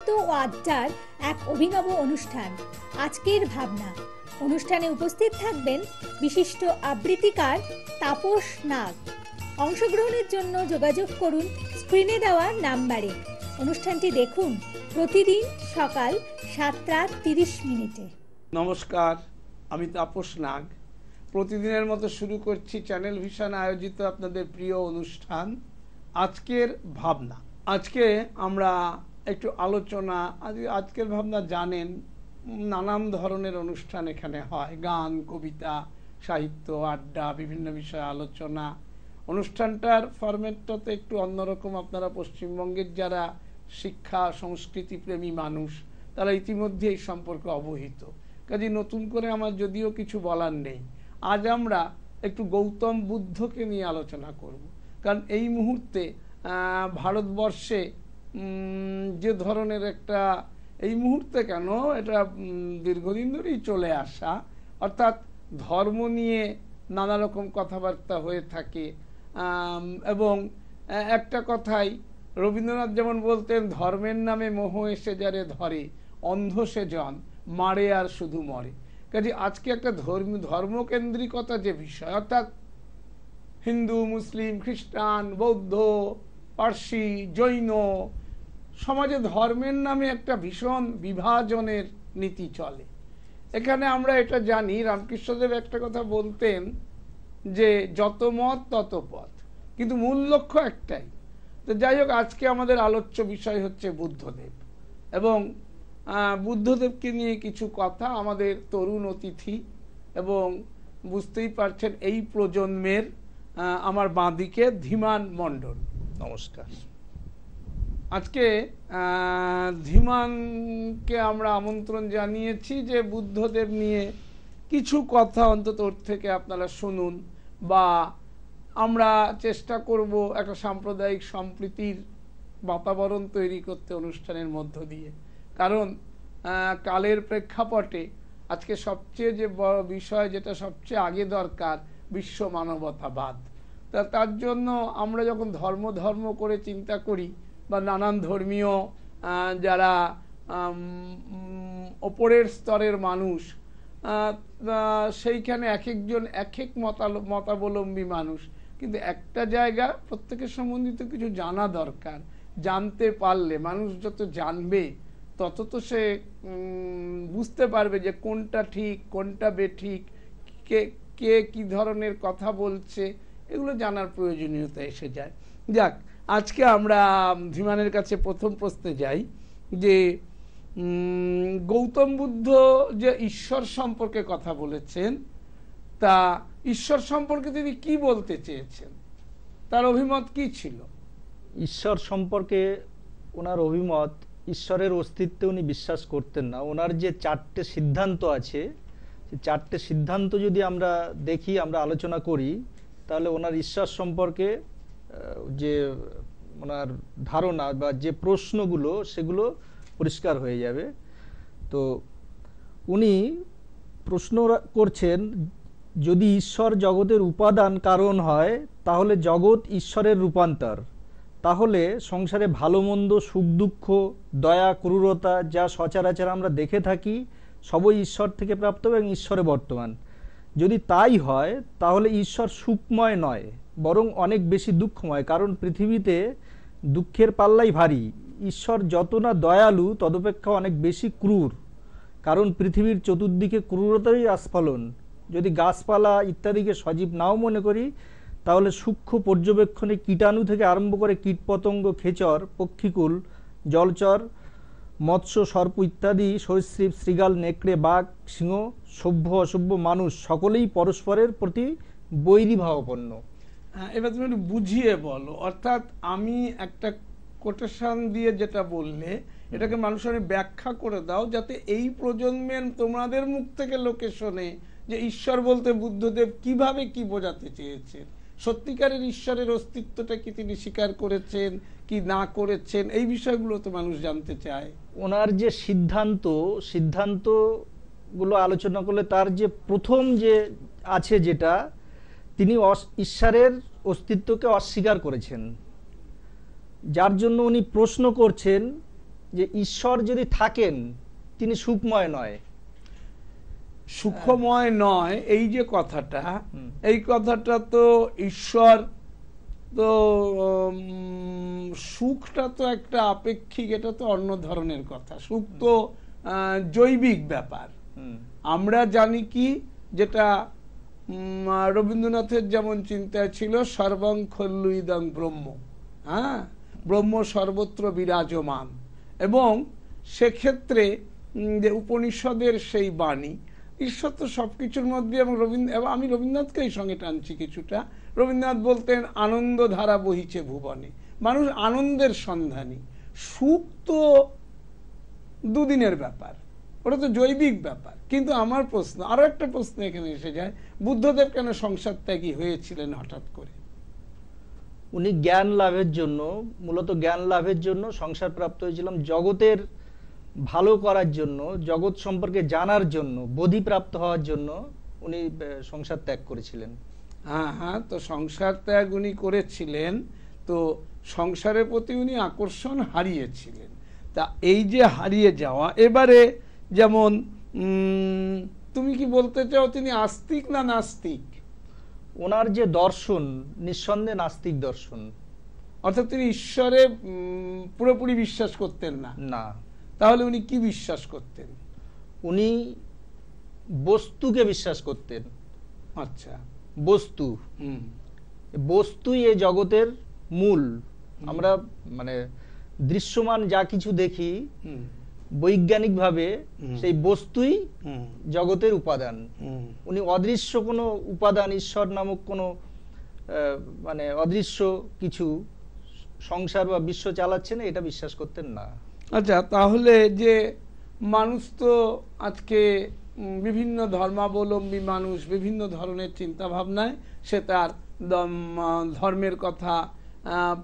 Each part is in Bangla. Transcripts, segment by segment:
সাহিত্য ও আড্ডার এক অভিনব অনুষ্ঠান আজকের ভাবনা। অনুষ্ঠানে উপস্থিত থাকবেন বিশিষ্ট আবৃত্তিকার তাপস নাগ। অংশগ্রহণের জন্য যোগাযোগ করুন স্ক্রিনে দেওয়া নাম্বারে। অনুষ্ঠানটি দেখুন প্রতিদিন সকাল 7:30। নমস্কার, আমি তাপস নাগ। প্রতিদিনের মতো শুরু করছি চ্যানেল ভিশন আয়োজিত আপনাদের প্রিয় অনুষ্ঠান আজকের ভাবনা। আজকে আমরা একটু আলোচনা, আজকের ভাবনা জানেন নানান ধরনের অনুষ্ঠান এখানে হয়, গান, কবিতা, সাহিত্য, আড্ডা, বিভিন্ন বিষয়ে আলোচনা। অনুষ্ঠানটার ফরম্যাটটাতে একটু অন্যরকম। আপনারা পশ্চিমবঙ্গের যারা শিক্ষা সংস্কৃতি প্রেমী মানুষ তারা ইতিমধ্যে এই সম্পর্কে অবহিত, কাজে নতুন করে আমার যদিও কিছু বলার নেই। আজ আমরা একটু গৌতম বুদ্ধকে নিয়ে আলোচনা করব, কারণ এই মুহূর্তে ভারতবর্ষে যে ধরনের একটা, এই মুহূর্তে কেন, এটা দীর্ঘদিন ধরেই চলে আসা, অর্থাৎ ধর্ম নিয়ে নানা রকম কথাবার্তা হয়ে থাকে। এবং একটা কথাই রবীন্দ্রনাথ যেমন বলতেন, ধর্মের নামে মোহ এসে যারে ধরে, অন্ধ সে জন মারে আর শুধু মরে। কাজে আজকে একটা ধর্মকেন্দ্রিকতা যে বিষয়, অর্থাৎ হিন্দু, মুসলিম, খ্রিস্টান, বৌদ্ধ, পার্সি, জৈন সমাজে ধর্মের নামে একটা ভীষণ বিভাজনের নীতি চলে। এখানে আমরা এটা জানি, রামকৃষ্ণদেব একটা কথা বলতেন যে যত মত তত পথ, কিন্তু মূল লক্ষ্য একটাই। তো যাই হোক, আজকে আমাদের আলোচ্য বিষয় হচ্ছে বুদ্ধদেব, এবং বুদ্ধদেবকে নিয়ে কিছু কথা। আমাদের তরুণ অতিথি এবং বুঝতেই পারছেন এই প্রজন্মের আমার বাঁদিকে ধীমান মণ্ডল। নমস্কার। আজকে ধীমানকে আমরা আমন্ত্রণ জানিয়েছি যে বুদ্ধদেব নিয়ে কিছু কথা অন্তত ওর থেকে আপনারা শুনুন, বা আমরা চেষ্টা করব একটা সাম্প্রদায়িক সম্প্রীতির বাতাবরণ তৈরি করতে অনুষ্ঠানের মধ্য দিয়ে। কারণ কালের প্রেক্ষাপটে আজকে সবচেয়ে যে বড় বিষয়, যেটা সবচেয়ে আগে দরকার, বিশ্ব মানবতাবাদ। তার জন্য আমরা যখন ধর্ম করে চিন্তা করি, বা নানান ধর্মীয় যারা ওপরের স্তরের মানুষ, সেইখানে এক একজন এক এক মতাবলম্বী মানুষ, কিন্তু একটা জায়গা প্রত্যেকের সম্বন্ধিত কিছু জানা দরকার। জানতে পারলে মানুষ যত জানবে তত তো সে বুঝতে পারবে যে কোনটা ঠিক কোনটা বেঠিক, কে কি ধরনের কথা বলছে, এগুলো জানার প্রয়োজনীয়তা এসে যায়। যাক, আজকে আমরা ধীমানের কাছে প্রথম প্রশ্নে যাই যে গৌতম বুদ্ধ যে ঈশ্বর সম্পর্কে কথা বলেছেন, তা ঈশ্বর সম্পর্কে তিনি কি বলতে চেয়েছেন, তার অভিমত কি ছিল? ঈশ্বর সম্পর্কে ওনার অভিমত, ঈশ্বরের অস্তিত্বে উনি বিশ্বাস করতেন না। ওনার যে 4টে সিদ্ধান্ত আছে, সেই 4টে সিদ্ধান্ত যদি আমরা দেখি, আমরা আলোচনা করি, তাহলে ওনার ঈশ্বর সম্পর্কে যে ওনার ধারণা বা যে প্রশ্নগুলো, সেগুলো পরিষ্কার হয়ে যাবে। তো উনি প্রশ্ন করছেন, যদি ঈশ্বর জগতের উপাদান কারণ হয়, তাহলে জগৎ ঈশ্বরের রূপান্তর। তাহলে সংসারে ভালো মন্দ, সুখ দুঃখ, দয়া, ক্রূরতা যা সচরাচর আমরা দেখে থাকি, সবই ঈশ্বর থেকে প্রাপ্ত এবং ঈশ্বরে বর্তমান। যদি তাই হয়, তাহলে ঈশ্বর সুখময় নয়, বরং অনেক বেশি দুঃখময়। কারণ পৃথিবীতে দুঃখের পাল্লাই ভারী। ঈশ্বর যত না দয়ালু, তদপেক্ষা অনেক বেশি ক্রূর। কারণ পৃথিবীর চতুর্দিকে ক্রূরতারই আস্ফালন। যদি গাছপালা ইত্যাদিকে সজীব নাও মনে করি, তাহলে সূক্ষ্ম পর্যবেক্ষণে কীটাণু থেকে আরম্ভ করে কীটপতঙ্গ, খেচর, পক্ষীকুল, জলচর, মৎস্য, সর্প ইত্যাদি সরীসৃপ, শৃগাল, নেকড়ে, বাঘ, সিংহ, সভ্য অসভ্য মানুষ সকলেই পরস্পরের প্রতি বৈরী ভাবাপন্ন। এবার তুমি একটু বুঝিয়ে বলো, অর্থাৎ আমি একটা কোটেশন দিয়ে যেটা বললে, এটাকে মানুষের ব্যাখ্যা করে দাও, যাতে এই প্রজন্মের তোমাদের মুখ থেকে লোকে শোনে যে ঈশ্বর বলতে বুদ্ধদেব কিভাবে কি বোঝাতে চেয়েছেন, সত্যিকারের ঈশ্বরের অস্তিত্বটা কি তিনি স্বীকার করেছেন কি না করেছেন, এই বিষয়গুলো তো মানুষ জানতে চায়। ওনার যে সিদ্ধান্তগুলো আলোচনা করলে, তার যে প্রথম যে আছে, যেটা তিনি ঈশ্বরের অস্তিত্বকে অস্বীকার করেছেন, যার জন্য উনি প্রশ্ন করছেন যে ঈশ্বর যদি থাকেন তিনি সুখময় নয়, সুখময় নয়, এই যে কথাটা, এই কথাটা তো ঈশ্বর তো সুখটা তো একটা আপেক্ষিক, এটা তো অন্য ধরনের কথা। সুখ তো জৈবিক ব্যাপার। আমরা জানি কি, যেটা রবীন্দ্রনাথের যেমন চিন্তায় ছিল, সর্বং খল্লু ইদং ব্রহ্ম, হ্যাঁ, ব্রহ্ম সর্বত্র বিরাজমান। এবং সেক্ষেত্রে যে উপনিষদের সেই বাণী, ঈশ্বর তো সবকিছুর মধ্যে। এবং আমি রবীন্দ্রনাথকেই সঙ্গে টানছি কিছুটা। রবীন্দ্রনাথ বলতেন আনন্দ ধারা বহিছে ভুবনে, মানুষ আনন্দের সন্ধানী। সুখ তো দুদিনের ব্যাপার, ওটা তো জৈবিক ব্যাপার। কিন্তু আমার প্রশ্ন, আরো একটা প্রশ্ন এখানে এসে যায়, বুদ্ধদেব কেন সংসার ত্যাগী হয়েছিলেন হঠাৎ করে? উনি জ্ঞান লাভের জন্য, মূলত জ্ঞান লাভের জন্য সংসার প্রাপ্ত হয়েছিলাম, জগতের ভালো করার জন্য, জগৎ সম্পর্কে জানার জন্য, বোধি প্রাপ্ত হওয়ার জন্য উনি সংসার ত্যাগ করেছিলেন। হ্যাঁ হ্যাঁ, তো সংসার ত্যাগ উনি করেছিলেন, তো সংসারের প্রতি উনি আকর্ষণ হারিয়েছিলেন। তা এই যে হারিয়ে যাওয়া, এবারে যেমন তুমি কি বলতে চাও তিনি আস্তিক না নাস্তিক? ওনার যে দর্শন নিঃসন্দেহে নাস্তিক দর্শন, অর্থাৎ তিনি ঈশ্বরে পুরোপুরি বিশ্বাস করতেন না। না। তাহলে উনি কি বিশ্বাস করতেন? উনি বস্তুকে বিশ্বাস করতেন। আচ্ছা, বস্তু, বস্তুই এই জগতের মূল। আমরা মানে দৃশ্যমান যা কিছু দেখি বৈজ্ঞানিকভাবে, সেই বস্তুই জগতের উপাদান। উনি অদৃশ্য কোনো উপাদান, ঈশ্বর নামক কোনো মানে অদৃশ্য কিছু সংসার বা বিশ্ব চালাচ্ছে না, এটা বিশ্বাস করতেন না। আচ্ছা, তাহলে যে মানুষ তো আজকে বিভিন্ন ধর্মাবলম্বী মানুষ বিভিন্ন ধরনের চিন্তা ভাবনায় সে তার ধর্মের কথা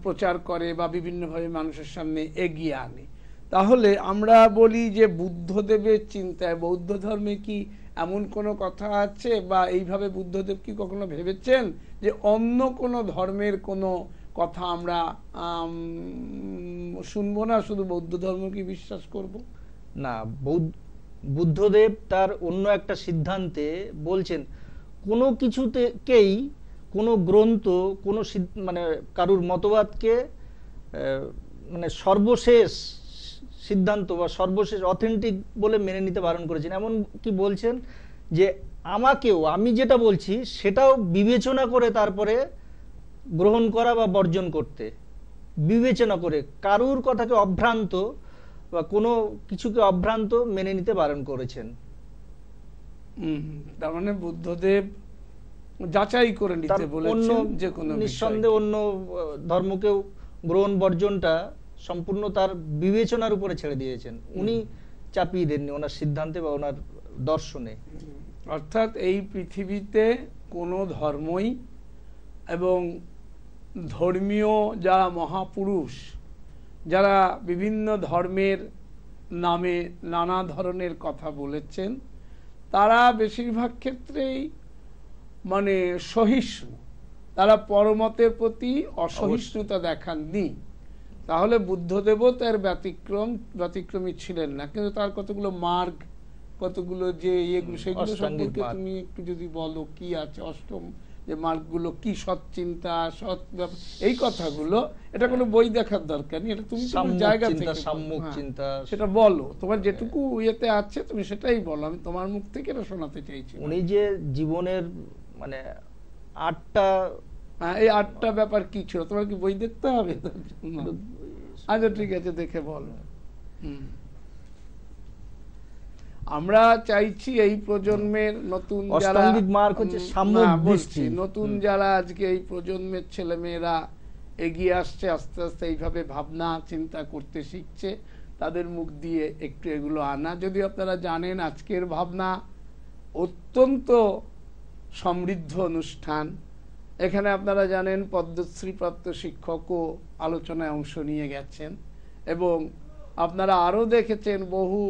প্রচার করে বা বিভিন্নভাবে মানুষের সামনে এগিয়ে আনে। তাহলে আমরা বলি যে বুদ্ধদেবের চিন্তায়, বৌদ্ধ ধর্মে কি এমন কোনো কথা আছে, বা এইভাবে বুদ্ধদেব কি কখনো ভেবেছেন যে অন্য কোনো ধর্মের কোনো কথা আমরা শুনবো না, শুধু বৌদ্ধ ধর্মকে বিশ্বাস করব? না, বুদ্ধদেব তার অন্য একটা সিদ্ধান্তে বলছেন কোনো কিছুতেই, কোনো গ্রন্থ, কোনো মানে কারুর মতবাদকে মানে সর্বশেষ সিদ্ধান্ত বা সর্বশেষ অথেন্টিক বলে মেনে নিতে বারণ করেছেন। এমন কি বলছেন যে আমাকেও, আমি যেটা বলছি সেটাও বিবেচনা করে তারপরে গ্রহণ করা বা বর্জন করতে, বিবেচনা করে কারুর কথাকে অভ্রান্ত বা কোনো কিছুকে অভ্রান্ত মেনে নিতে বারণ করেছেন। তার মানে বুদ্ধদেব যাচাই করে নিতে বলেছেন যে কোনো নিঃসন্দেহে অন্য ধর্মকেও গ্রহণ বর্জনটা সম্পূর্ণ তার বিবেচনার উপরে ছেড়ে দিয়েছেন। উনি চাপিয়ে দেননি ওনার সিদ্ধান্তে বা ওনার দর্শনে। অর্থাৎ এই পৃথিবীতে কোনো ধর্মই এবং ধর্মীয় যারা মহাপুরুষ, যারা বিভিন্ন ধর্মের নামে নানা ধরনের কথা বলেছেন, তারা বেশিরভাগ ক্ষেত্রেই মানে সহিষ্ণু, তারা পরমতের প্রতি অসহিষ্ণুতা দেখাননি। তাহলে বুদ্ধদেবও তার ব্যতিক্রমী ছিলেন না। কিন্তু তার কতগুলো মার্গ, কতগুলো যে এগুলো, সেগুলো সম্পর্কে তুমি একটু যদি বলো কি আছে অষ্টম যে মার্গগুলো, কি সৎ চিন্তা, সৎ এই কথাগুলো, এটা কোনো বই দেখার দরকার নেই, এটা তুমি তোমার জায়গা থেকে সেটা বলো, তোমার যেটুকু ইয়েতে আছে তুমি সেটাই বলো, আমি তোমার মুখ থেকে এটা শোনাতে চাইছি। উনি যে জীবনের মানে 8টা, এই 8টা ব্যাপার কি ছিল, তোমার কি বই দেখতে হবে? আচ্ছা ঠিক আছে, দেখে বলো। আমরা চাইছি এই প্রজন্মের নতুন যারা নতুন যারা আজকে এই প্রজন্মের ছেলে মেয়েরা এগিয়ে আসছে, আস্তে আস্তে এইভাবে ভাবনা চিন্তা করতে শিখছে, তাদের মুখ দিয়ে একটু এগুলো আনা। যদি আপনারা জানেন আজকের ভাবনা অত্যন্ত সমৃদ্ধ অনুষ্ঠান, এখানে আপনারা জানেন পদ্মশ্রী প্রাপ্ত শিক্ষকও আলোচনায় অংশ নিয়ে গেছেন, এবং আপনারা আরও দেখেছেন বহু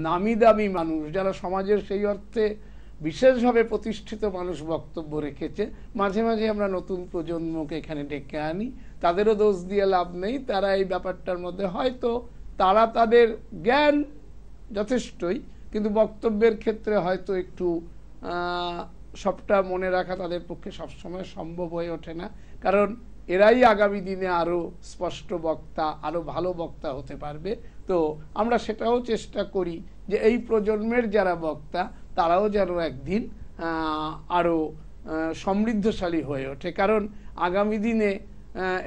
নামি দামি মানুষ যারা সমাজের সেই অর্থে বিশেষভাবে প্রতিষ্ঠিত মানুষ বক্তব্য রেখেছে। মাঝে মাঝে আমরা নতুন প্রজন্মকে এখানে ডেকে আনি, তাদেরও দোষ দিয়ে লাভ নেই। তারা এই ব্যাপারটার মধ্যে হয়তো তারা তাদের জ্ঞান যথেষ্টই, কিন্তু বক্তব্যের ক্ষেত্রে হয়তো একটু সবটা মনে রাখা তাদের পক্ষে সবসময় সম্ভব হয়ে ওঠে না, কারণ এরাই আগামী দিনে আরো স্পষ্ট বক্তা, আরো ভালো বক্তা হতে পারবে। তো আমরা সেটাও চেষ্টা করি যে এই প্রজন্মের যারা বক্তা তারাও যেন একদিন আরো সমৃদ্ধশালী হয়ে ওঠে, কারণ আগামী দিনে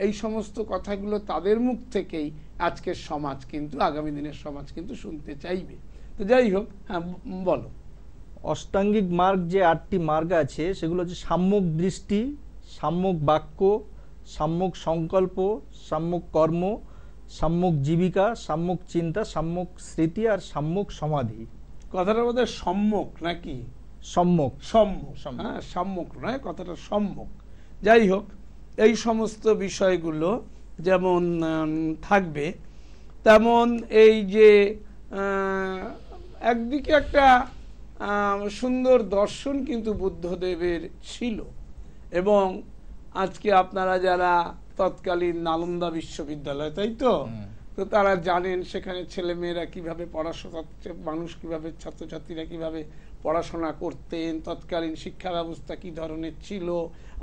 এই সমস্ত কথাগুলো তাদের মুখ থেকেই আজকের সমাজ কিন্তু, আগামী দিনের সমাজ কিন্তু শুনতে চাইবে। তো যাই হোক, হ্যাঁ বলো। অষ্টাঙ্গিক মার্গ যে 8টি মার্গ আছে সেগুলো হচ্ছে সাম্যক দৃষ্টি, সাম্যক বাক্য, সাম্যক সংকল্প, সাম্যক কর্ম, সাম্যক জীবিকা, সাম্যক চিন্তা, সাম্যক স্মৃতি আর সাম্যক সমাধি। কথাটার মধ্যে সম্যক নাকি সম্যক? সম্যক, হ্যাঁ সম্যক নয়, কথাটা সম্যক। যাই হোক, এই সমস্ত বিষয়গুলো যেমন থাকবে, তেমন এই যে একদিকে একটা সুন্দর দর্শন কিন্তু বুদ্ধদেবের ছিল, এবং আজকে আপনারা যারা তৎকালীন নালন্দা বিশ্ববিদ্যালয়, তাই তো, তো তারা জানেন সেখানে ছেলেমেয়েরা কিভাবে পড়াশোনা, মানুষ কিভাবে, ছাত্রছাত্রীরা কিভাবে পড়াশোনা করতেন, তৎকালীন শিক্ষা ব্যবস্থা কি ধরনের ছিল,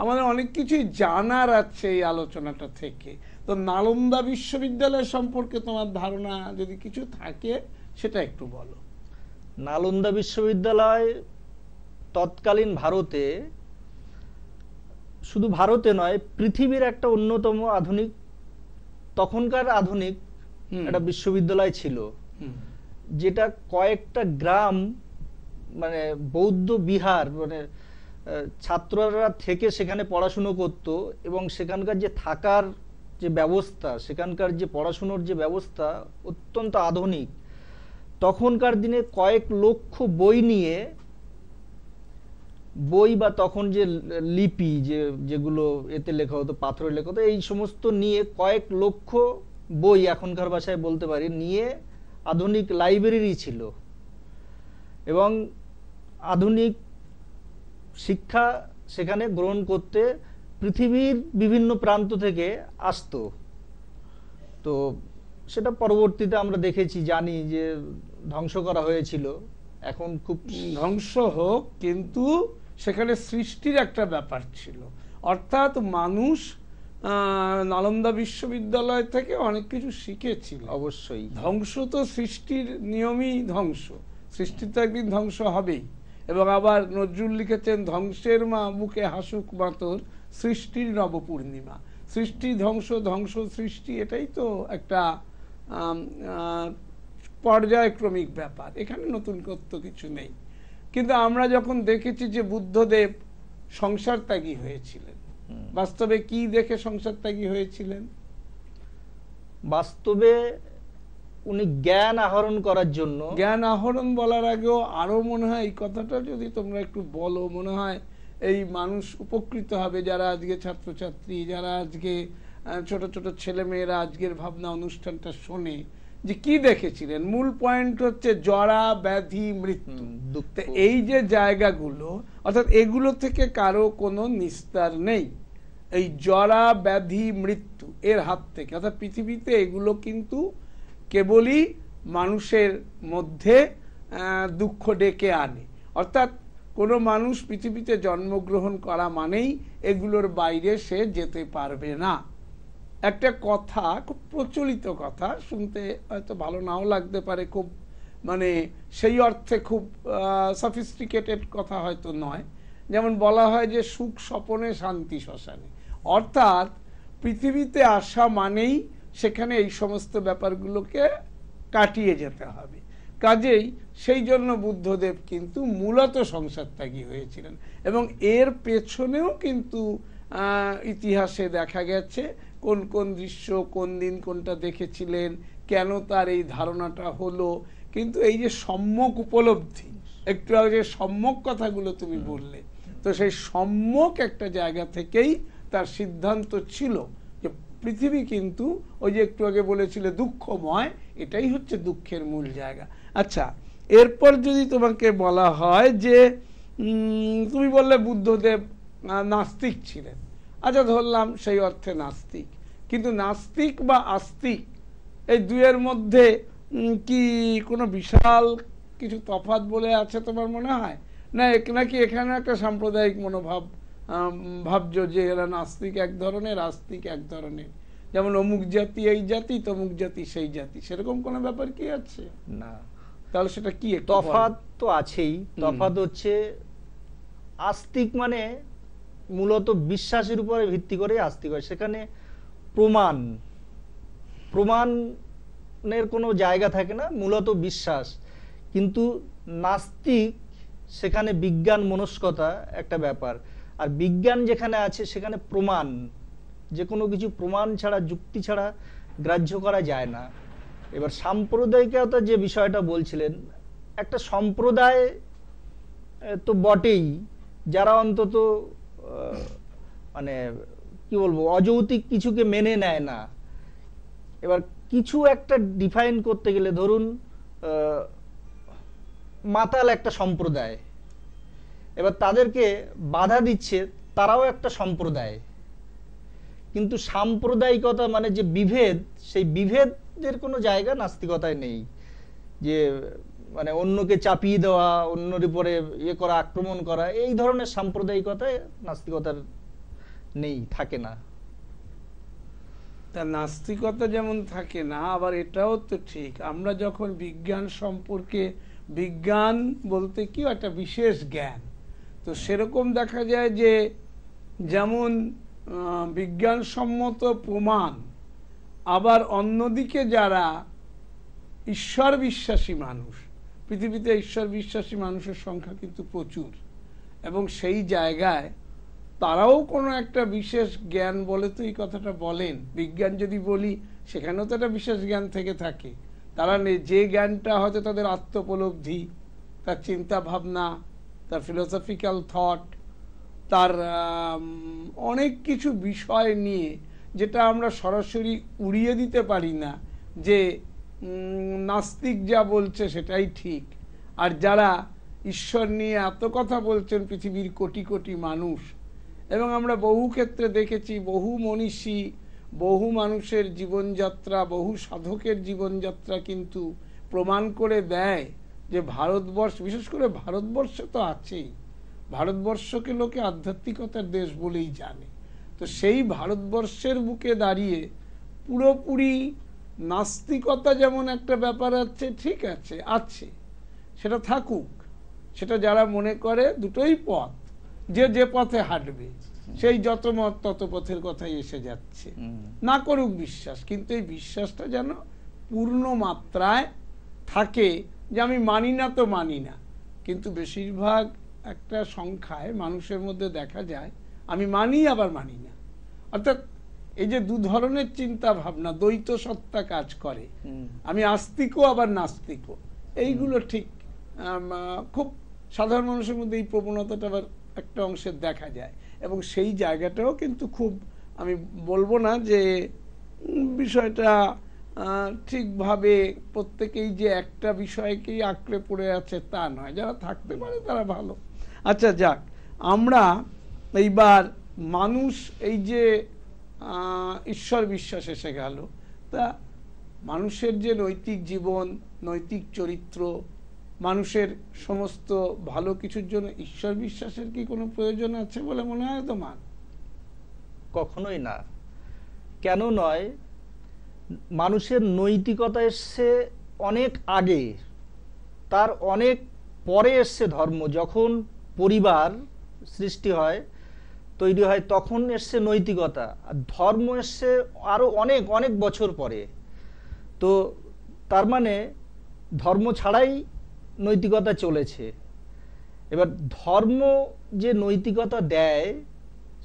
আমাদের অনেক কিছুই জানার আছে এই আলোচনাটা থেকে। তো নালন্দা বিশ্ববিদ্যালয় সম্পর্কে তোমার ধারণা যদি কিছু থাকে সেটা একটু বলো। নালন্দা বিশ্ববিদ্যালয় তৎকালীন ভারতে, শুধু ভারতে নয়, পৃথিবীর একটা অন্যতম আধুনিক, তখনকার আধুনিক একটা বিশ্ববিদ্যালয় ছিল, যেটা কয়েকটা গ্রাম, মানে বৌদ্ধ বিহার, মানে ছাত্ররা থেকে সেখানে পড়াশুনো করত, এবং সেখানকার যে থাকার যে ব্যবস্থা, সেখানকার যে পড়াশুনোর যে ব্যবস্থা অত্যন্ত আধুনিক। তখনকার দিনে কয়েক লক্ষ বই নিয়ে, বই বা তখন যে লিপি, যেগুলো এতে লেখা হতো, পাথরে লেখা হতো, এই সমস্ত নিয়ে কয়েক লক্ষ বই, এখনকার ভাষায় বলতে পারি, নিয়ে আধুনিক লাইব্রেরি ছিল, এবং আধুনিক শিক্ষা সেখানে গ্রহণ করতে পৃথিবীর বিভিন্ন প্রান্ত থেকে আসতো। তো সেটা পরবর্তীতে আমরা দেখেছি, জানি যে ধ্বংস করা হয়েছিল। এখন খুব ধ্বংস হোক, কিন্তু সেখানে সৃষ্টির একটা ব্যাপার ছিল, অর্থাৎ মানুষ নালন্দা বিশ্ববিদ্যালয় থেকে অনেক কিছু শিখেছিল। অবশ্যই ধ্বংস তো সৃষ্টির নিয়মই ধ্বংস, সৃষ্টি তো একদিন ধ্বংস হবেই। এবং আবার নজরুল লিখেছেন, ধ্বংসের মা বুকে হাসুক মাতর, সৃষ্টির নবপূর্ণিমা। সৃষ্টি ধ্বংস, ধ্বংস সৃষ্টি, এটাই তো একটা পর্যায়ক্রমিক ব্যাপার, এখানে নতুনত্ব কিছু নেই। কিন্তু আমরা যখন দেখেছি যে বুদ্ধদেব সংসার ত্যাগী হয়েছিলেন, বাস্তবে কি দেখে সংসার ত্যাগী হয়েছিলেন? বাস্তবে উনি জ্ঞান আহরণ করার জন্য, জ্ঞান আহরণ বলার আগেও আরো মনে হয় এই কথাটা যদি তোমরা একটু বলো, মনে হয় এই মানুষ উপকৃত হবে, যারা আজকে ছাত্রছাত্রী, যারা আজকে ছোট ছোট ছেলেমেয়েরা আজকের ভাবনা অনুষ্ঠানটা শোনে, যে কি দেখেছিলেন। মূল পয়েন্ট হচ্ছে জরা, ব্যাধি, মৃত্যু। এই যে জায়গাগুলো, অর্থাৎ এগুলো থেকে কারো কোনো নিস্তার নেই, এই জরা, ব্যাধি, মৃত্যু এর হাত থেকে। অর্থাৎ পৃথিবীতে এগুলো কিন্তু কেবলই মানুষের মধ্যে দুঃখ ডেকে আনে। অর্থাৎ কোনো মানুষ পৃথিবীতে জন্মগ্রহণ করা মানেই এগুলোর বাইরে সে যেতে পারবে না। একটা কথা, খুব প্রচলিত কথা, শুনতে হয়তো ভালো নাও লাগতে পারে, খুব মানে সেই অর্থে খুব সফিস্টিকেটেড কথা হয়তো নয়। যেমন বলা হয় যে সুখ স্বপনে শান্তি শ্মশানে, অর্থাৎ পৃথিবীতে আসা মানেই সেখানে এই সমস্ত ব্যাপারগুলোকে কাটিয়ে যেতে হবে। কাজেই সেই জন্য বুদ্ধদেব কিন্তু মূলত সংসার ত্যাগী হয়েছিলেন, এবং এর পেছনেও কিন্তু ইতিহাসে দেখা গেছে কোন কোন দৃশ্য, কোন দিন কোনটা দেখেছিলেন, কেন তার এই ধারণাটা হলো। কিন্তু এই যে সম্যক উপলব্ধি, একটু আগে সম্যক কথাগুলো তুমি বললে, তো সেই সম্যক একটা জায়গা থেকেই তার সিদ্ধান্ত ছিল যে পৃথিবী কিন্তু ওই যে একটু আগে বলেছিলে দুঃখময়, এটাই হচ্ছে দুঃখের মূল জায়গা। আচ্ছা, এরপর যদি তোমাকে বলা হয় যে তুমি বললে বুদ্ধদেব নাস্তিক ছিলেন, আচ্ছা ধরলাম সেই অর্থে নাস্তিক, কিন্তু নাস্তিক বা আস্তিক এই দুয়ের মধ্যে কি কোনো বিশাল কিছু তফাৎ বলে আছে তোমার মনে হয়? নাকি এখানে একটা সাম্প্রদায়িক মনোভাব ভাবছো যে এরা নাস্তিক এক ধরনের, আস্তিক এক ধরনের, যেমন অমুক জাতি এই জাতি, তমুক জাতি সেই জাতি, সেরকম কোনো ব্যাপার কি আছে? না। তাহলে সেটা কি? তফাৎ তো আছেই। তফাৎ হচ্ছে আস্তিক মানে মূলত বিশ্বাসের উপরে ভিত্তি করে আস্তিক হয়, সেখানে প্রমাণের কোনো জায়গা থাকে না, মূলত বিশ্বাস। কিন্তু নাস্তিক সেখানে বিজ্ঞান মনস্কতা একটা ব্যাপার, আর বিজ্ঞান যেখানে আছে সেখানে প্রমাণ, যে কোনো কিছু প্রমাণ ছাড়া, যুক্তি ছাড়া গ্রাহ্য করা যায় না। এবার সাম্প্রদায়িকতা যে বিষয়টা বলছিলেন, একটা সম্প্রদায় তো বটেই, যারা অন্তত মানে কি বলবো, অযৌক্তিক কিছুকে মেনে নেয় না। এবার কিছু একটা ডিফাইন করতে গেলে, ধরুন মাতাল একটা সম্প্রদায়, এবার তাদেরকে বাধা দিচ্ছে, তারাও একটা সম্প্রদায়। কিন্তু সাম্প্রদায়িকতা মানে যে বিভেদ, সেই বিভেদের কোনো জায়গা নাস্তিকতায় নেই। যে মানে অন্যকে চাপিয়ে দেওয়া, অন্যের উপরে ইয়ে করা, আক্রমণ করা, এই ধরনের সাম্প্রদায়িকতায় নাস্তিকতার নেই, থাকে না। তা নাস্তিকতা যেমন থাকে না, আবার এটাও তো ঠিক, আমরা যখন বিজ্ঞান সম্পর্কে, বিজ্ঞান বলতে কি একটা বিশেষ জ্ঞান, তো সেরকম দেখা যায় যে যেমন বিজ্ঞানসম্মত প্রমাণ, আবার অন্যদিকে যারা ঈশ্বর বিশ্বাসী মানুষ, পৃথিবীতে ঈশ্বর বিশ্বাসী মানুষের সংখ্যা কিন্তু প্রচুর, এবং সেই জায়গায় তারাও কোনো একটা বিশেষ জ্ঞান বলে তো এই কথাটা বলেন। বিজ্ঞান যদি বলি, সেখানেও তো একটা বিশেষ জ্ঞান থেকে থাকে। তারা যে জ্ঞানটা হয়তো তাদের আত্মোপলব্ধি, তার চিন্তা ভাবনা, তার ফিলোসফিক্যাল থট, তার অনেক কিছু বিষয় নিয়ে, যেটা আমরা সরাসরি উড়িয়ে দিতে পারি না যে নাস্তিক যা বলছে সেটাই ঠিক। আর যারা ঈশ্বর নিয়ে এত কথা বলছেন পৃথিবীর কোটি কোটি মানুষ, এবং আমরা বহু ক্ষেত্রে দেখেছি, বহু মনীষী, বহু মানুষের জীবনযাত্রা, বহু সাধকের জীবনযাত্রা কিন্তু প্রমাণ করে দেয় যে ভারতবর্ষ, বিশেষ করে ভারতবর্ষে তো আছেই, ভারতবর্ষকে লোকে আধ্যাত্মিকতার দেশ বলেই জানে। তো সেই ভারতবর্ষের বুকে দাঁড়িয়ে পুরোপুরি নাস্তিকতা যেমন একটা ব্যাপার আছে, ঠিক আছে, আছে, সেটা থাকুক, সেটা যারা মনে করে দুটোই পথ, যে যে পথে হাঁটবে সেই যত মত তত পথের কথাই এসে যাচ্ছে, না করুক বিশ্বাস, কিন্তু এই বিশ্বাসটা যেন পূর্ণ মাত্রায় থাকে, যে আমি মানি না তো মানি না। কিন্তু বেশিরভাগ একটা সংখ্যায় মানুষের মধ্যে দেখা যায় আমি মানি আবার মানি না, অর্থাৎ এই যে দু ধরনের চিন্তা ভাবনা, দ্বৈত সত্তা কাজ করে, আমি আস্তিকও আবার নাস্তিকও, এইগুলো ঠিক খুব সাধারণ মানুষের মধ্যে এই প্রবণতাটা আবার একটা অংশের দেখা যায়। এবং সেই জায়গাটাও কিন্তু খুব, আমি বলবো না যে বিষয়টা ঠিকভাবে প্রত্যেকেই যে একটা বিষয়কেই আঁকড়ে পড়ে আছে তা নয়, যারা থাকতে পারে তারা ভালো। আচ্ছা যাক, আমরা এইবার মানুষ, এই যে ঈশ্বর বিশ্বাস এসে গেল, তা মানুষের যে নৈতিক জীবন, নৈতিক চরিত্র, মানুষের সমস্ত ভালো কিছুর জন্য ঈশ্বর বিশ্বাসের কি কোনো প্রয়োজন আছে বলে মনে হয় তোমার? কখনোই না। কেন নয়, মানুষের নৈতিকতা এসছে অনেক আগে, তার অনেক পরে এসছে ধর্ম। যখন পরিবার সৃষ্টি হয়, তৈরি হয়, তখন এসছে নৈতিকতা, আর ধর্ম এসছে আরো অনেক অনেক বছর পরে। তো তার মানে ধর্ম ছাড়াই নৈতিকতা চলেছে। এবার ধর্ম যে নৈতিকতা দেয়,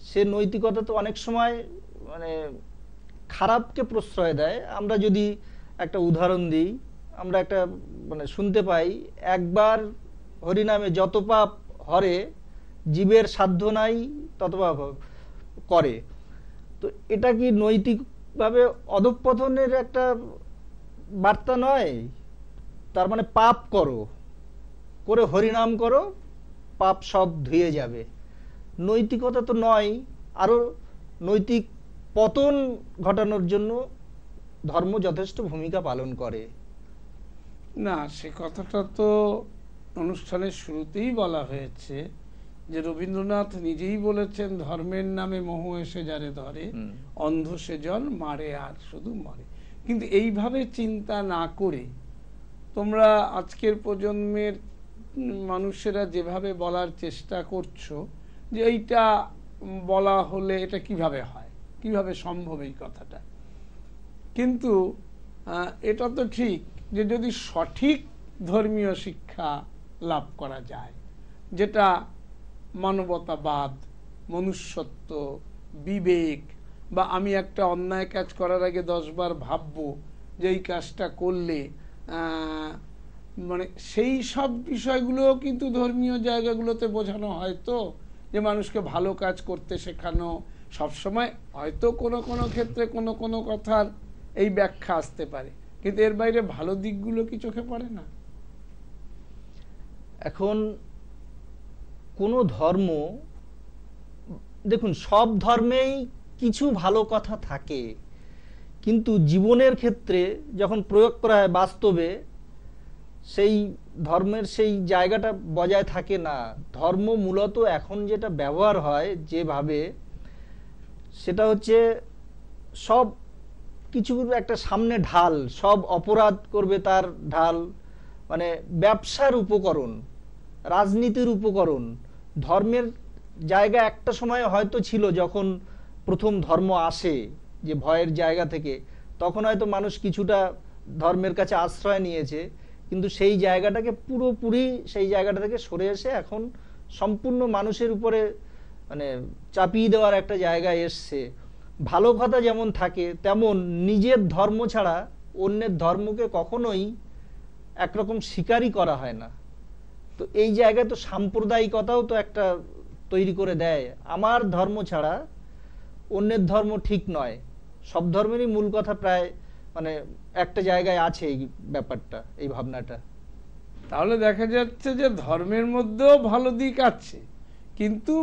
সে নৈতিকতা তো অনেক সময় মানে খারাপকে প্রশ্রয় দেয়। আমরা যদি একটা উদাহরণ দিই, আমরা একটা মানে শুনতে পাই, একবার হরিনামে যত পাপ হরে, জীবের সাধ্য নাই তত পাপ করে। তো এটা কি নৈতিকভাবে অধঃপতনের একটা বার্তা নয়? তার মানে পাপ করো, করে হরিনাম করো, পাপ সব ধুয়ে যাবে। নৈতিকতা তো নয়। আরো নৈতিক পতন ঘটানোর জন্য ধর্ম যথেষ্ট ভূমিকা পালন করে। না, সে কথাটা তো অনুষ্ঠানের শুরুতেই বলা হয়েছে যে রবীন্দ্রনাথ নিজেই বলেছেন, ধর্মের নামে মোহ এসে যারে ধরে, অন্ধ সেজন মারে আর শুধু মরে। কিন্তু এইভাবে চিন্তা না করে তোমরা আজকের প্রজন্মের মানুষেরা যেভাবে বলার চেষ্টা করছো যে এইটা বলা হলে এটা কিভাবে হয়, কিভাবে সম্ভব এই কথাটা, কিন্তু এটা তো ঠিক যে যদি সঠিক ধর্মীয় শিক্ষা লাভ করা যায়, যেটা মানবতাবাদ, মনুষ্যত্ব, বিবেক, বা আমি একটা অন্যায় কাজ করার আগে 10 বার ভাববো যে এই কাজটা করলে মানে সেই সব বিষয়গুলো কিন্তু ধর্মীয় জায়গাগুলোতে বোঝানো হয়। তো যে মানুষকে ভালো কাজ করতে শেখানো, সবসময় হয়তো কোনো কোনো ক্ষেত্রে কোনো কোনো কথার এই ব্যাখ্যা আসতে পারে, কিন্তু এর বাইরে ভালো দিকগুলো কি চোখে পড়ে না? এখন কোনো ধর্ম, দেখুন সব ধর্মেই কিছু ভালো কথা থাকে, কিন্তু জীবনের ক্ষেত্রে যখন প্রয়োগ করা হয় বাস্তবে, সেই ধর্মের সেই জায়গাটা বজায় থাকে না। ধর্ম মূলত এখন যেটা ব্যবহার হয় যেভাবে, সেটা হচ্ছে সব কিছুর একটা সামনে ঢাল, সব অপরাধ করবে তার ঢাল, মানে ব্যবসার উপকরণ, রাজনীতির উপকরণ। ধর্মের জায়গা একটা সময় হয়তো ছিল, যখন প্রথম ধর্ম আসে যে ভয়ের জায়গা থেকে, তখন হয়তো মানুষ কিছুটা ধর্মের কাছে আশ্রয় নিয়েছে, কিন্তু সেই জায়গাটাকে পুরোপুরি সেই জায়গাটা থেকে সরে এসে এখন সম্পূর্ণ মানুষের উপরে মানে চাপিয়ে দেওয়ার একটা জায়গায় এসছে। ভালো কথা যেমন থাকে, তেমন নিজের ধর্ম ছাড়া অন্যের ধর্মকে কখনোই একরকম স্বীকারই করা হয় না। তো এই জায়গায় তো সাম্প্রদায়িকতাও তো একটা তৈরি করে দেয়, আমার ধর্ম ছাড়া অন্যের ধর্ম ঠিক নয়। সব ধর্মেরই মূল কথা প্রায় মানে একটা জায়গায় আছে এই ব্যাপারটা, এই ভাবনাটা। তাহলে দেখা যাচ্ছে যে ধর্মের মধ্যেও ভালো দিক আছে, কিন্তু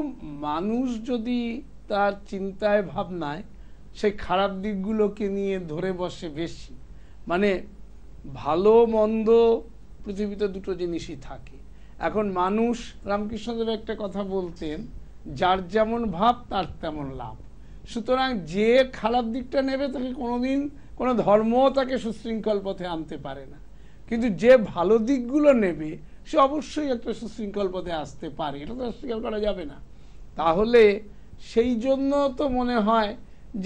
মানুষ যদি তার চিন্তায় ভাবনায় সেই খারাপ দিকগুলোকে নিয়ে ধরে বসে বেশি, মানে ভালো মন্দ পৃথিবীতে দুটো জিনিসই থাকে। এখন মানুষ, রামকৃষ্ণদেব একটা কথা বলতেন, যার যেমন ভাব তার তেমন লাভ। সুতরাং যে খারাপ দিকটা নেবে তাকে কোনোদিন কোনো ধর্ম তাকে সুশৃঙ্খল পথে আনতে পারে না, কিন্তু যে ভালো দিকগুলো নেবে সে অবশ্যই একটা সুশৃঙ্খল পথে আসতে পারে, এটা তো অস্বীকার করা যাবে না। তাহলে সেই জন্য তো মনে হয়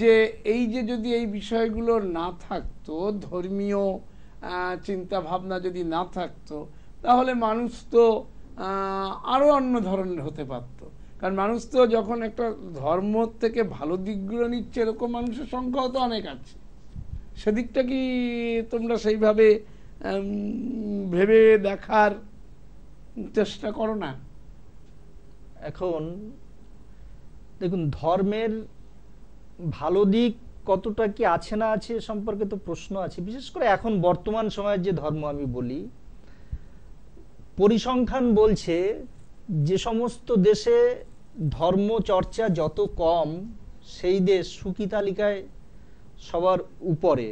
যে এই যে যদি এই বিষয়গুলো না থাকতো, ধর্মীয় চিন্তা ভাবনা যদি না থাকতো, তাহলে মানুষ তো আরো অন্য ধরনের হতে পারত। কারণ মানুষ তো যখন একটা ধর্ম থেকে ভালো দিকগুলো নিচ্ছে, এরকম মানুষের সংখ্যাও তো অনেক আছে। সেদিকটা কি তোমরা সেইভাবে ভেবে দেখার চেষ্টা করো না? এখন দেখুন, ধর্মের ভালো দিক কতটা কি আছে না আছে সম্পর্কে তো প্রশ্ন আছে। বিশেষ করে এখন বর্তমান সময়ের যে ধর্ম আমি বলি, পরিসংখ্যান বলছে যে সমস্ত দেশে ধর্ম চর্চা যত কম, সেই দেশ সুখী তালিকায় সবার উপরে।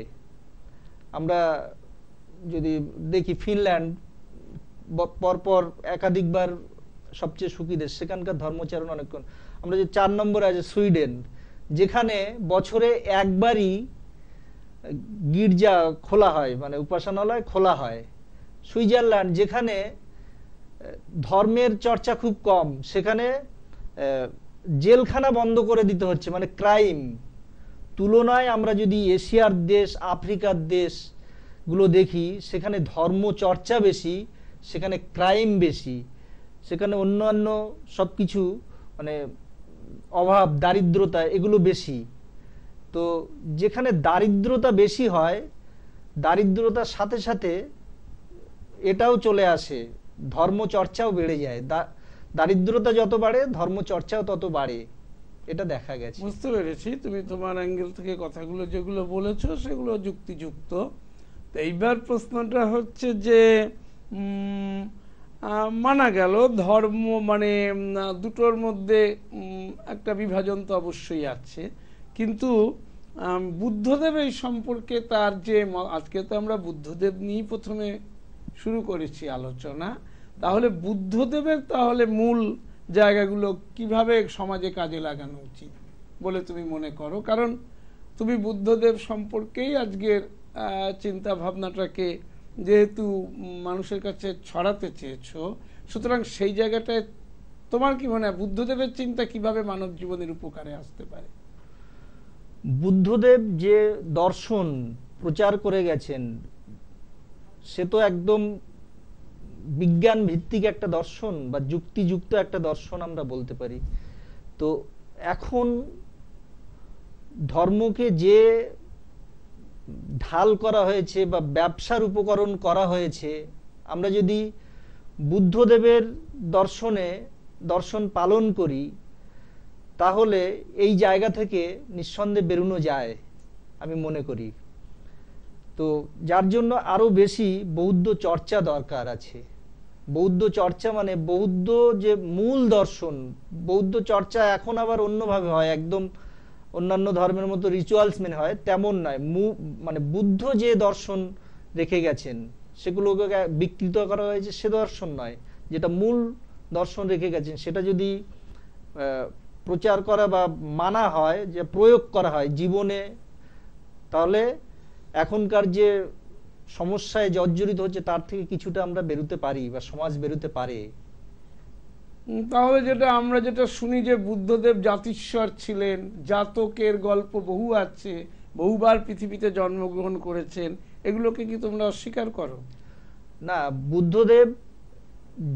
আমরা যদি দেখি ফিনল্যান্ড পরপর একাধিকবার সবচেয়ে সুখী দেশ, সেখানকার ধর্মচারণ অনেক কম। আমরা যে 4 নম্বরে আছে সুইডেন, যেখানে বছরে একবারই গির্জা খোলা হয়, মানে উপাসনালয় খোলা হয়। সুইজারল্যান্ড, যেখানে ধর্মের চর্চা খুব কম, সেখানে জেলখানা বন্ধ করে দিতে হচ্ছে, মানে ক্রাইম। তুলনায় আমরা যদি এশিয়ার দেশ, আফ্রিকার দেশগুলো দেখি, সেখানে ধর্ম চর্চা বেশি, সেখানে ক্রাইম বেশি, সেখানে অন্যান্য সব কিছু মানে অভাব, দারিদ্রতা এগুলো বেশি। তো যেখানে দারিদ্রতা বেশি হয়, দারিদ্রতার সাথে সাথে এটাও চলে আসে, ধর্ম চর্চাও বেড়ে যায়। দারিদ্রতা যত বাড়ে ধর্ম চর্চাও তত বাড়ে, এটা দেখা গেছে। বুঝতে পেরেছি, তুমি তোমার অ্যাঙ্গেল থেকে কথাগুলো যেগুলো বলেছো সেগুলো যুক্তিযুক্ত। তো এইবার প্রশ্নটা হচ্ছে যে মানা গেল ধর্ম মানে দুটোর মধ্যে একটা বিভাজন তো অবশ্যই আছে, কিন্তু বুদ্ধদেব এই সম্পর্কে তার যে আজকে তো আমরা বুদ্ধদেব নিয়েই প্রথমে শুরু করেছি আলোচনা, তাহলে বুদ্ধদেবের তাহলে মূল জায়গাগুলো কিভাবে সমাজে কাজে লাগানো উচিত বলে তুমি মনে করো? কারণ তুমি বুদ্ধদেব সম্পর্কেই আজকের চিন্তা ভাবনাটাকে যেহেতু মানুষের কাছে ছড়াতে চেয়েছো, সুতরাং সেই জায়গাটায় তোমার কি মনে হয় বুদ্ধদেবের চিন্তা কিভাবে মানব জীবনের উপকারে আসতে পারে? বুদ্ধদেব যে দর্শন প্রচার করে গেছেন সে তো একদম বিজ্ঞান ভিত্তিক একটা দর্শন বা যুক্তিযুক্ত একটা দর্শন আমরা বলতে পারি। তো এখন ধর্মকে যে ঢাল করা হয়েছে বা ব্যবসার উপকরণ করা হয়েছে, আমরা যদি বুদ্ধদেবের দর্শন পালন করি তাহলে এই জায়গা থেকে নিঃসন্দেহে বেরোনো যায় আমি মনে করি। তো যার জন্য আরো বেশি বৌদ্ধ চর্চা দরকার আছে। বৌদ্ধ চর্চা মানে বৌদ্ধ যে মূল দর্শন, বৌদ্ধ চর্চা এখন আবার অন্যভাবে হয়, একদম অন্যান্য ধর্মের মতো রিচুয়ালস মেনে হয় তেমন নয়। মানে বুদ্ধ যে দর্শন রেখে গেছেন সেগুলোকে বিকৃত করা হয়েছে সে দর্শন নয়, যেটা মূল দর্শন রেখে গেছেন সেটা যদি প্রচার করা বা মানা হয়, যে প্রয়োগ করা হয় জীবনে, তাহলে এখনকার যে সমস্যায় জর্জরিত হচ্ছে তার থেকে কিছুটা আমরা বেরোতে পারি বা সমাজ বেরোতে পারে। তাহলে আমরা যেটা শুনি যে বুদ্ধদেব জাতিস্বর ছিলেন, জাতকের গল্প বহু আছে, বহুবার পৃথিবীতে জন্মগ্রহণ করেছেন, এগুলোকে কি তোমরা অস্বীকার করো? না, বুদ্ধদেব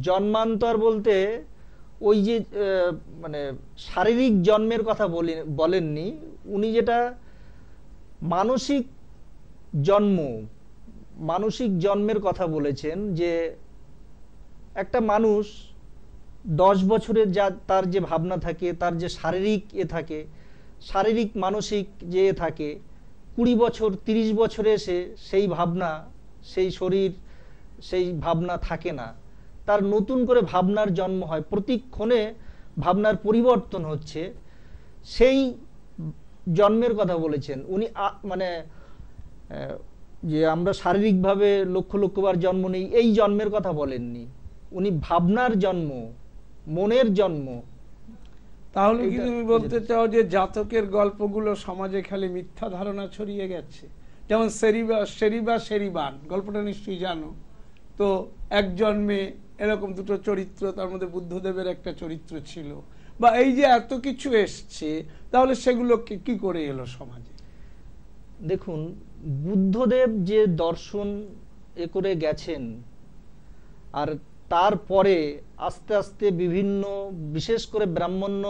জন্মান্তর বলতে ওই যে মানে শারীরিক জন্মের কথা বলেননি, উনি যেটা মানসিক জন্মের কথা বলেছেন। যে একটা মানুষ 10 বছরের তার যে ভাবনা থাকে, তার যে শারীরিক থাকে, শারীরিক মানসিক যে থাকে, 20 বছর 30 বছরে এসে সেই ভাবনা, সেই শরীর, সেই ভাবনা থাকে না, তার নতুন করে ভাবনার জন্ম হয়, প্রতিক্ষণে ভাবনার পরিবর্তন হচ্ছে, সেই জন্মের কথা বলেছেন উনি। মানে যে আমরা শারীরিকভাবে লক্ষ বার জন্ম নেই এই জন্মের কথা বলেননি, উনি ভাবনার জন্ম, মনের জন্ম। তাহলে কি তুমি বলতে চাও যে জাতকের গল্পগুলো সমাজে খালি মিথ্যা ধারণা ছড়িয়ে গেছে? যেমন সেরিবান গল্পটা নিশ্চয়ই জানো তো, এক জন্মে এরকম দুটো চরিত্র, তার মধ্যে বুদ্ধদেবের একটা চরিত্র ছিল, বা এই যে এত কিছু এসছে, তাহলে সেগুলো কি করে এলো সমাজে? দেখুন, বুদ্ধদেব যে দর্শন করে গেছেন, আর তারপরে আস্তে আস্তে বিভিন্ন, বিশেষ করে ব্রাহ্মণ্য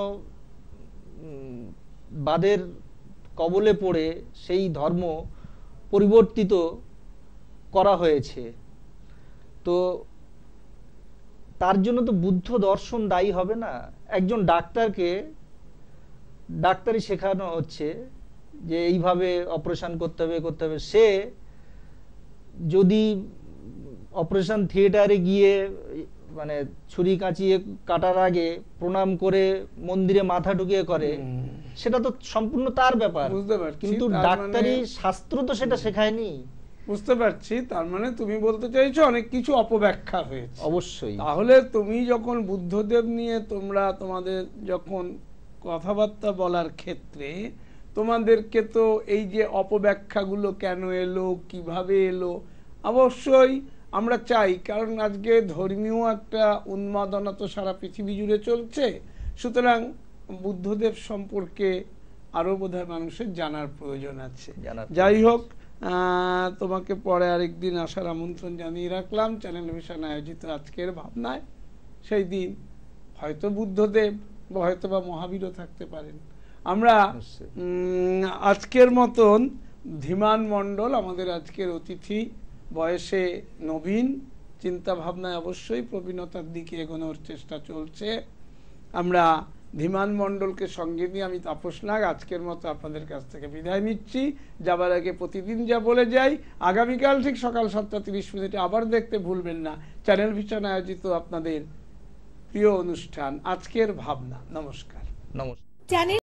বাদের কবলে পড়ে সেই ধর্ম পরিবর্তিত করা হয়েছে। তো তার জন্য তো বুদ্ধ দর্শন দায়ী হবে না। একজন ডাক্তারি শেখানো হচ্ছে যে এইভাবে অপারেশন করতে হবে, সে যদি অপারেশন থিয়েটারে গিয়ে মানে ছুরি কাঁচিয়ে কাটার আগে প্রণাম করে মন্দিরে মাথা ঢুকিয়ে করে, সেটা তো সম্পূর্ণ তার ব্যাপার, কিন্তু ডাক্তারি শাস্ত্র তো সেটা শেখায়নি। বুঝতে পারছি, তার মানে তুমি বলতে চাইছো অনেক কিছু অপব্যাখ্যা হয়েছে। অবশ্যই। তাহলে তুমি যখন বুদ্ধদেব নিয়ে তোমাদের যখন কথাবার্তা বলার ক্ষেত্রে তোমাদেরকে তো এই যে অপব্যাখ্যাগুলো কেন এলো, কিভাবে এলো, অবশ্যই আমরা চাই, কারণ আজকে ধর্মীয় একটা উন্মাদনা তো সারা পৃথিবী জুড়ে চলছে, সুতরাং বুদ্ধদেব সম্পর্কে আরো বোধহয় মানুষের জানার প্রয়োজন আছে। যাই হোক, তোমাকে পরে আরেকদিন আসার আমন্ত্রণ জানিয়ে রাখলাম চ্যানেল ভিশন আয়োজিত আজকের ভাবনায়। সেই দিন হয়তো বুদ্ধদেব বা হয়তো বা মহাবীরও থাকতে পারেন। আমরা আজকের মতন ধীমান মণ্ডল আমাদের আজকের অতিথি, বয়সে নবীন, চিন্তা ভাবনায় অবশ্যই প্রবীণতার দিকে এগোনোর চেষ্টা চলছে। আমরা ধীমান মণ্ডলকে সঙ্গে নিয়ে আমি তাপস নাগ আজকের মতো আপনাদের কাছ থেকে বিদায় নিচ্ছি। যাবার আগে প্রতিদিন যা বলে যাই, আগামীকাল ঠিক সকাল 7:30 আবার দেখতে ভুলবেন না চ্যানেল ভিশন আয়োজিত আপনাদের প্রিয় অনুষ্ঠান আজকের ভাবনা। নমস্কার। নমস্কার।